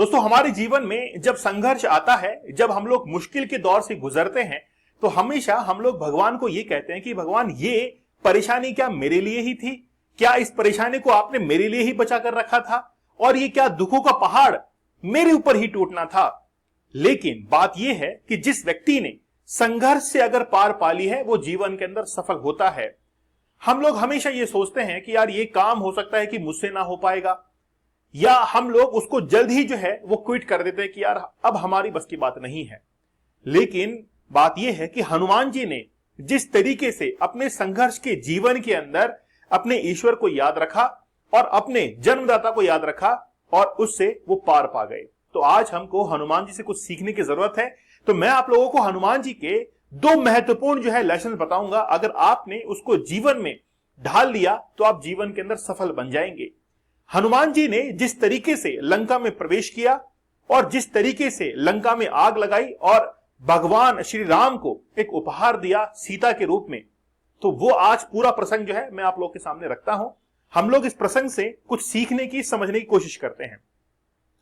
दोस्तों, हमारे जीवन में जब संघर्ष आता है, जब हम लोग मुश्किल के दौर से गुजरते हैं, तो हमेशा हम लोग भगवान को ये कहते हैं कि भगवान, ये परेशानी क्या मेरे लिए ही थी? क्या इस परेशानी को आपने मेरे लिए ही बचा कर रखा था? और ये क्या दुखों का पहाड़ मेरे ऊपर ही टूटना था? लेकिन बात यह है कि जिस व्यक्ति ने संघर्ष से अगर पार पा ली है, वो जीवन के अंदर सफल होता है। हम लोग हमेशा ये सोचते हैं कि यार, ये काम हो सकता है कि मुझसे ना हो पाएगा, या हम लोग उसको जल्द ही जो है वो क्विट कर देते हैं कि यार अब हमारी बस की बात नहीं है। लेकिन बात यह है कि हनुमान जी ने जिस तरीके से अपने संघर्ष के जीवन के अंदर अपने ईश्वर को याद रखा और अपने जन्मदाता को याद रखा और उससे वो पार पा गए। तो आज हमको हनुमान जी से कुछ सीखने की जरूरत है। तो मैं आप लोगों को हनुमान जी के दो महत्वपूर्ण जो है लेसन बताऊंगा। अगर आपने उसको जीवन में ढाल लिया तो आप जीवन के अंदर सफल बन जाएंगे। हनुमान जी ने जिस तरीके से लंका में प्रवेश किया और जिस तरीके से लंका में आग लगाई और भगवान श्री राम को एक उपहार दिया सीता के रूप में, तो वो आज पूरा प्रसंग जो है मैं आप लोगों के सामने रखता हूं। हम लोग इस प्रसंग से कुछ सीखने की, समझने की कोशिश करते हैं।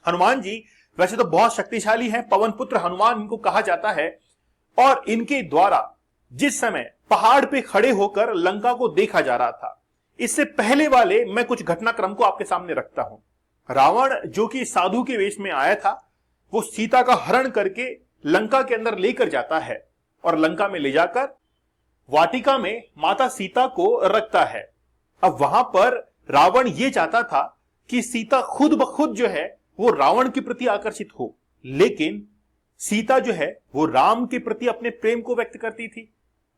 हनुमान जी वैसे तो बहुत शक्तिशाली हैं, पवन पुत्र हनुमान इनको कहा जाता है। और इनके द्वारा जिस समय पहाड़ पे खड़े होकर लंका को देखा जा रहा था, इससे पहले वाले मैं कुछ घटनाक्रम को आपके सामने रखता हूं। रावण जो कि साधु के वेश में आया था, वो सीता का हरण करके लंका के अंदर लेकर जाता है और लंका में ले जाकर वाटिका में माता सीता को रखता है। अब वहां पर रावण ये चाहता था कि सीता खुद ब खुद जो है वो रावण के प्रति आकर्षित हो, लेकिन सीता जो है वो राम के प्रति अपने प्रेम को व्यक्त करती थी।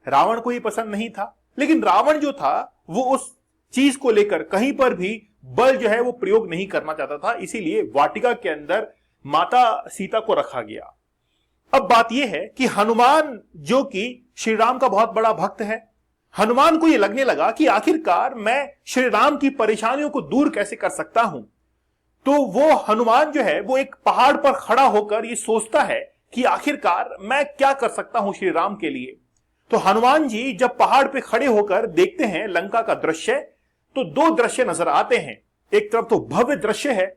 रावण को ये पसंद नहीं था, लेकिन रावण जो था वो उस चीज को लेकर कहीं पर भी बल जो है वो प्रयोग नहीं करना चाहता था, इसीलिए वाटिका के अंदर माता सीता को रखा गया। अब बात यह है कि हनुमान जो कि श्री राम का बहुत बड़ा भक्त है, हनुमान को यह लगने लगा कि आखिरकार मैं श्री राम की परेशानियों को दूर कैसे कर सकता हूं। तो वो हनुमान जो है वो एक पहाड़ पर खड़ा होकर ये सोचता है कि आखिरकार मैं क्या कर सकता हूं श्री राम के लिए। तो हनुमान जी जब पहाड़ पे खड़े होकर देखते हैं लंका का दृश्य, तो दो दृश्य नजर आते हैं। एक तरफ तो भव्य दृश्य है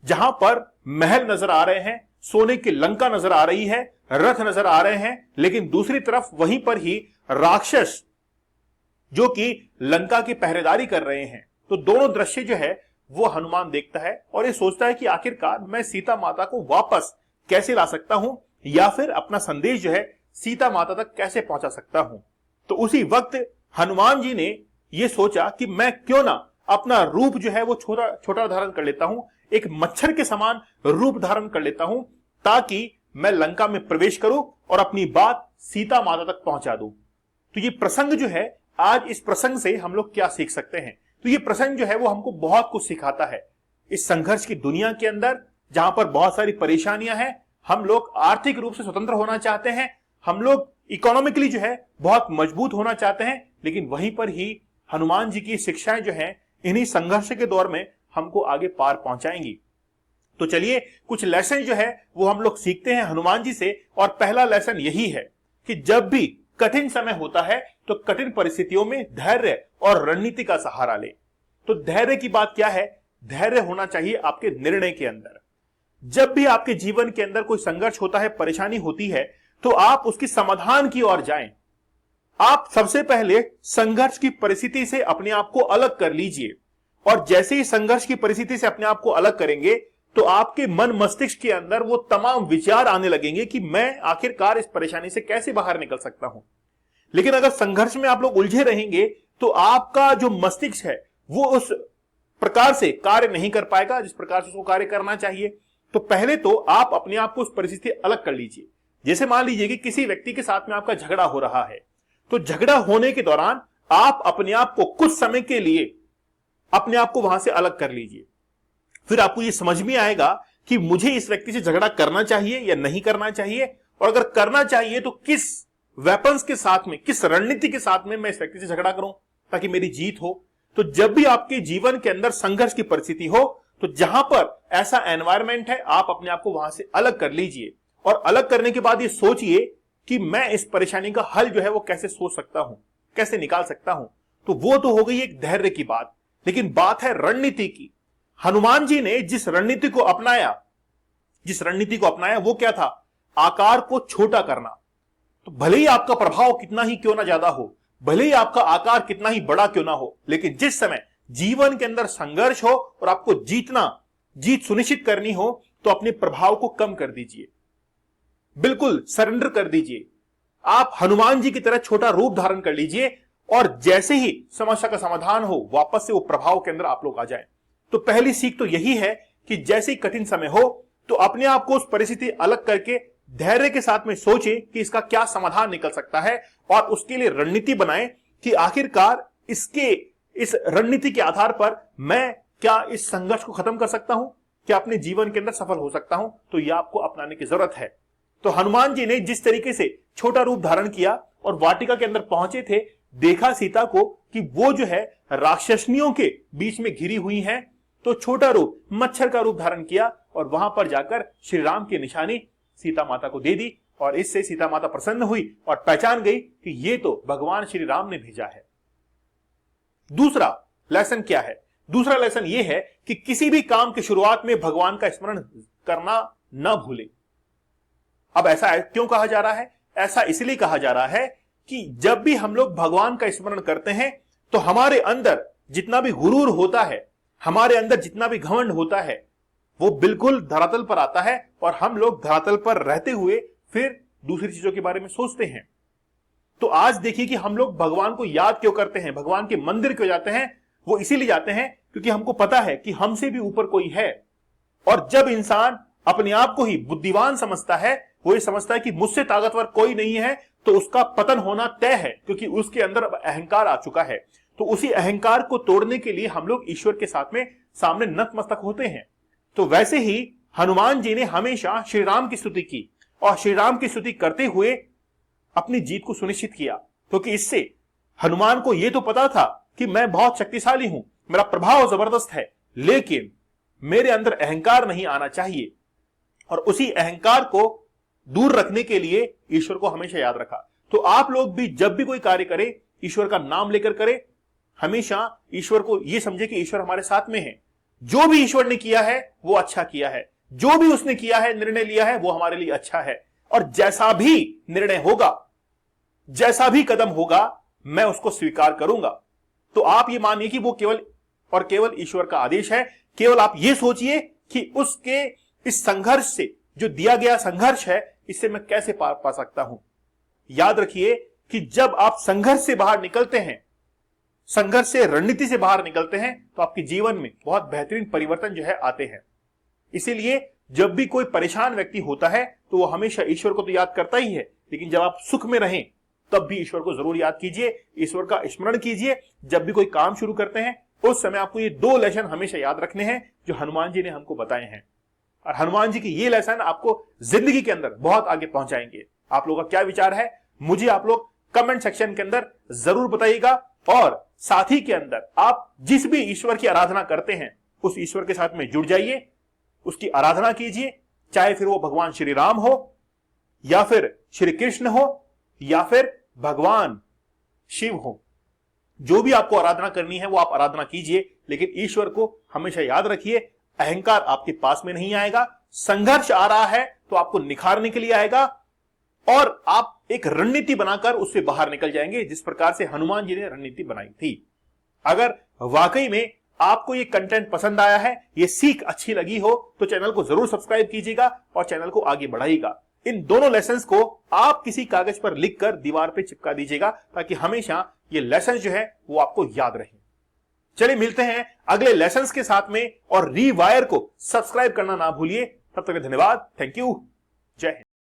जहां पर महल नजर आ रहे हैं, सोने की लंका नजर आ रही है, रथ नजर आ रहे हैं, लेकिन दूसरी तरफ वहीं पर ही राक्षस जो कि लंका की पहरेदारी कर रहे हैं। तो दोनों दृश्य जो है वो हनुमान देखता है और ये सोचता है कि आखिरकार मैं सीता माता को वापस कैसे ला सकता हूं, या फिर अपना संदेश जो है सीता माता तक कैसे पहुंचा सकता हूं। तो उसी वक्त हनुमान जी ने यह सोचा कि मैं क्यों ना अपना रूप जो है वो छोटा छोटा धारण कर लेता हूं, एक मच्छर के समान रूप धारण कर लेता हूं, ताकि मैं लंका में प्रवेश करूं और अपनी बात सीता माता तक पहुंचा दूं। तो ये प्रसंग जो है, आज इस प्रसंग से हम लोग क्या सीख सकते हैं? तो ये प्रसंग जो है वो हमको बहुत कुछ सिखाता है। इस संघर्ष की दुनिया के अंदर जहां पर बहुत सारी परेशानियां हैं, हम लोग आर्थिक रूप से स्वतंत्र होना चाहते हैं, हम लोग इकोनॉमिकली जो है बहुत मजबूत होना चाहते हैं, लेकिन वहीं पर ही हनुमान जी की शिक्षाएं जो है इन्हीं संघर्ष के दौर में हमको आगे पार पहुंचाएंगी। तो चलिए कुछ लेसन जो है वो हम लोग सीखते हैं हनुमान जी से। और पहला लेसन यही है कि जब भी कठिन समय होता है तो कठिन परिस्थितियों में धैर्य और रणनीति का सहारा ले। तो धैर्य की बात क्या है? धैर्य होना चाहिए आपके निर्णय के अंदर। जब भी आपके जीवन के अंदर कोई संघर्ष होता है, परेशानी होती है, तो आप उसकी समाधान की ओर जाएं। आप सबसे पहले संघर्ष की परिस्थिति से अपने आप को अलग कर लीजिए, और जैसे ही संघर्ष की परिस्थिति से अपने आप को अलग करेंगे तो आपके मन मस्तिष्क के अंदर वो तमाम विचार आने लगेंगे कि मैं आखिरकार इस परेशानी से कैसे बाहर निकल सकता हूं। लेकिन अगर संघर्ष में आप लोग उलझे रहेंगे तो आपका जो मस्तिष्क है वो उस प्रकार से कार्य नहीं कर पाएगा जिस प्रकार से उसको कार्य करना चाहिए। तो पहले तो आप अपने आप को उस परिस्थिति से अलग कर लीजिए। जैसे मान लीजिए कि किसी व्यक्ति के साथ में आपका झगड़ा हो रहा है, तो झगड़ा होने के दौरान आप अपने आप को कुछ समय के लिए अपने आप को वहां से अलग कर लीजिए। फिर आपको यह समझ में आएगा कि मुझे इस व्यक्ति से झगड़ा करना चाहिए या नहीं करना चाहिए, और अगर करना चाहिए तो किस वेपन्स के साथ में, किस रणनीति के साथ में मैं इस व्यक्ति से झगड़ा करूं ताकि मेरी जीत हो। तो जब भी आपके जीवन के अंदर संघर्ष की परिस्थिति हो, तो जहां पर ऐसा एनवायरमेंट है, आप अपने आप को वहां से अलग कर लीजिए, और अलग करने के बाद ये सोचिए कि मैं इस परेशानी का हल जो है वो कैसे सोच सकता हूं, कैसे निकाल सकता हूं। तो वो तो हो गई एक धैर्य की बात, लेकिन बात है रणनीति की। हनुमान जी ने जिस रणनीति को अपनाया जिस रणनीति को अपनाया वो क्या था? आकार को छोटा करना। तो भले ही आपका प्रभाव कितना ही क्यों ना ज्यादा हो, भले ही आपका आकार कितना ही बड़ा क्यों ना हो, लेकिन जिस समय जीवन के अंदर संघर्ष हो और आपको जीत सुनिश्चित करनी हो, तो अपने प्रभाव को कम कर दीजिए, बिल्कुल सरेंडर कर दीजिए। आप हनुमान जी की तरह छोटा रूप धारण कर लीजिए और जैसे ही समस्या का समाधान हो, वापस से वो प्रभाव के अंदर आप लोग आ जाएं। तो पहली सीख तो यही है कि जैसे ही कठिन समय हो तो अपने आप को उस परिस्थिति अलग करके धैर्य के साथ में सोचे कि इसका क्या समाधान निकल सकता है और उसके लिए रणनीति बनाएं कि आखिरकार इस रणनीति के आधार पर मैं क्या इस संघर्ष को खत्म कर सकता हूं, क्या अपने जीवन के अंदर सफल हो सकता हूं। तो यह आपको अपनाने की जरूरत है। तो हनुमान जी ने जिस तरीके से छोटा रूप धारण किया और वाटिका के अंदर पहुंचे थे, देखा सीता को कि वो जो है राक्षसनियों के बीच में घिरी हुई हैं, तो छोटा रूप मच्छर का रूप धारण किया और वहां पर जाकर श्री राम की निशानी सीता माता को दे दी और इससे सीता माता प्रसन्न हुई और पहचान गई कि ये तो भगवान श्री राम ने भेजा है। दूसरा लेसन क्या है? दूसरा लेसन यह है कि किसी भी काम की शुरुआत में भगवान का स्मरण करना न भूले। अब ऐसा क्यों कहा जा रहा है? ऐसा इसलिए कहा जा रहा है कि जब भी हम लोग भगवान का स्मरण करते हैं तो हमारे अंदर जितना भी गुरूर होता है, हमारे अंदर जितना भी घमंड होता है, वो बिल्कुल धरातल पर आता है और हम लोग धरातल पर रहते हुए फिर दूसरी चीजों के बारे में सोचते हैं। तो आज देखिए कि हम लोग भगवान को याद क्यों करते हैं, भगवान के मंदिर क्यों जाते हैं? वो इसीलिए जाते हैं क्योंकि हमको पता है कि हमसे भी ऊपर कोई है। और जब इंसान अपने आप को ही बुद्धिमान समझता है, वो ये समझता है कि मुझसे ताकतवर कोई नहीं है, तो उसका पतन होना तय है, क्योंकि उसके अंदर अब अहंकार आ चुका है। तो उसी अहंकार को तोड़ने के लिए हम लोग ईश्वर के साथ में सामने नतमस्तक होते हैं। तो वैसे ही हनुमान जी ने हमेशा श्री राम की स्तुति की और श्री राम की स्तुति करते हुए अपनी जीत को सुनिश्चित किया, क्योंकि इससे हनुमान को यह तो पता था कि मैं बहुत शक्तिशाली हूं, मेरा प्रभाव जबरदस्त है, लेकिन मेरे अंदर अहंकार नहीं आना चाहिए। और उसी अहंकार को दूर रखने के लिए ईश्वर को हमेशा याद रखा। तो आप लोग भी जब भी कोई कार्य करें, ईश्वर का नाम लेकर करें। हमेशा ईश्वर को यह समझे कि ईश्वर हमारे साथ में है। जो भी ईश्वर ने किया है वो अच्छा किया है, जो भी उसने किया है, निर्णय लिया है, वो हमारे लिए अच्छा है। और जैसा भी निर्णय होगा, जैसा भी कदम होगा, मैं उसको स्वीकार करूंगा। तो आप ये मानिए कि वो केवल और केवल ईश्वर का आदेश है। केवल आप ये सोचिए कि उसके इस संघर्ष से, जो दिया गया संघर्ष है, इससे मैं कैसे पार पा सकता हूं। याद रखिए कि जब आप संघर्ष से बाहर निकलते हैं, संघर्ष से, रणनीति से बाहर निकलते हैं, तो आपके जीवन में बहुत बेहतरीन परिवर्तन जो है आते हैं। इसीलिए जब भी कोई परेशान व्यक्ति होता है तो वो हमेशा ईश्वर को तो याद करता ही है, लेकिन जब आप सुख में रहें तब भी ईश्वर को जरूर याद कीजिए, ईश्वर का स्मरण कीजिए। जब भी कोई काम शुरू करते हैं उस समय आपको ये 2 लेसन हमेशा याद रखने हैं जो हनुमान जी ने हमको बताए हैं। और हनुमान जी की ये लेसन आपको जिंदगी के अंदर बहुत आगे पहुंचाएंगे। आप लोगों का क्या विचार है, मुझे आप लोग कमेंट सेक्शन के अंदर जरूर बताइएगा। और साथ ही के अंदर आप जिस भी ईश्वर की आराधना करते हैं उस ईश्वर के साथ में जुड़ जाइए, उसकी आराधना कीजिए, चाहे फिर वो भगवान श्री राम हो या फिर श्री कृष्ण हो या फिर भगवान शिव हो। जो भी आपको आराधना करनी है वो आप आराधना कीजिए, लेकिन ईश्वर को हमेशा याद रखिए। अहंकार आपके पास में नहीं आएगा। संघर्ष आ रहा है तो आपको निखारने के लिए आएगा और आप एक रणनीति बनाकर उससे बाहर निकल जाएंगे, जिस प्रकार से हनुमान जी ने रणनीति बनाई थी। अगर वाकई में आपको ये कंटेंट पसंद आया है, ये सीख अच्छी लगी हो, तो चैनल को जरूर सब्सक्राइब कीजिएगा और चैनल को आगे बढ़ाइएगा। इन दोनों लेसन्स को आप किसी कागज पर लिखकर दीवार पे चिपका दीजिएगा, ताकि हमेशा ये लेसन जो है वो आपको याद रहे। चलिए मिलते हैं अगले लेसन्स के साथ में, और रीवायर को सब्सक्राइब करना ना भूलिए। तब तक धन्यवाद। Thank you. जय हिंद।